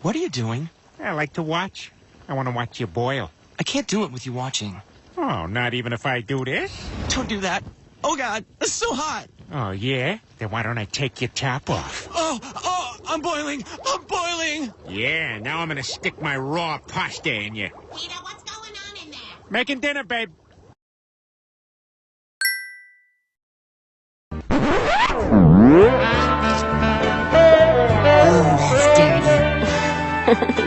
What are you doing? I like to watch. I want to watch you boil. I can't do it with you watching. Oh, not even if I do this? Don't do that. Oh, God. It's so hot. Oh, yeah? Then why don't I take your top off? Oh, I'm boiling. I'm boiling. Yeah, now I'm gonna stick my raw pasta in you. Peter, what's going on in there? Making dinner, babe. Oh, that's dirty.